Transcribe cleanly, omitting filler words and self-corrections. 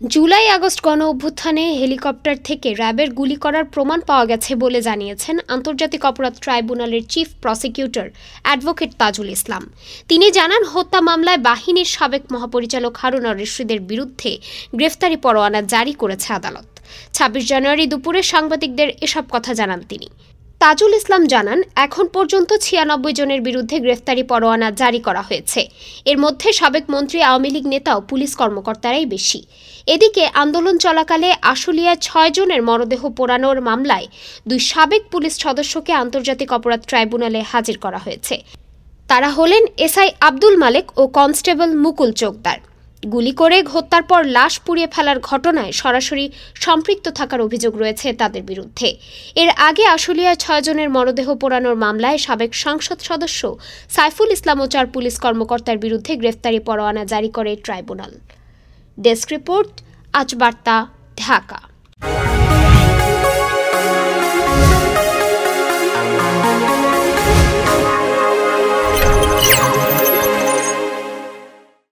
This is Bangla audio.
জুলাই আগস্ট গণ অভ্যুত্থানে হেলিকপ্টার থেকে র্যাবের গুলি করার প্রমাণ পাওয়া গেছে বলে জানিয়েছেন আন্তর্জাতিক অপরাধ ট্রাইব্যুনালের chief prosecutor advocate Tajul Islam. তিনি জানান, হত্যা মামলায় বাহিনীর সাবেক মহাপরিচালক হারুন আর রশিদের বিরুদ্ধে গ্রেফতারি পরোয়ানা জারি করেছে আদালত। ২৬ জানুয়ারি দুপুরে সাংবাদিকদের এসব কথা জানান তিনি। তাজুল ইসলাম জানান, এখন পর্যন্ত ৯৬ জনের বিরুদ্ধে গ্রেফতারি পরোয়ানা জারি করা হয়েছে। এর মধ্যে সাবেক মন্ত্রী, আওয়ামী লীগ নেতা ও পুলিশ কর্মকর্তারাই বেশি। এদিকে আন্দোলন চলাকালে আশুলিয়ায় ৬ জনের মরদেহ পোড়ানোর মামলায় ২ সাবেক পুলিশ সদস্যকে আন্তর্জাতিক অপরাধ ট্রাইব্যুনালে হাজির করা হয়েছে। তারা হলেন এসআই আব্দুল মালেক ও কনস্টেবল মুকুল চোকদার। গুলি করে হত্যার পর লাশ পুড়িয়ে ফেলার ঘটনায় সরাসরি সম্পৃক্ত থাকার অভিযোগ রয়েছে তাদের বিরুদ্ধে। এর আগে আশুলিয়ায় ৬ জনের মরদেহ পোড়ানোর মামলায় সাবেক সংসদ সদস্য সাইফুল ইসলাম ও ৪ পুলিশ কর্মকর্তার বিরুদ্ধে গ্রেফতারি পরোয়ানা জারি করে ট্রাইব্যুনাল। ডেস্ক রিপোর্ট, আজ বার্তা, ঢাকা।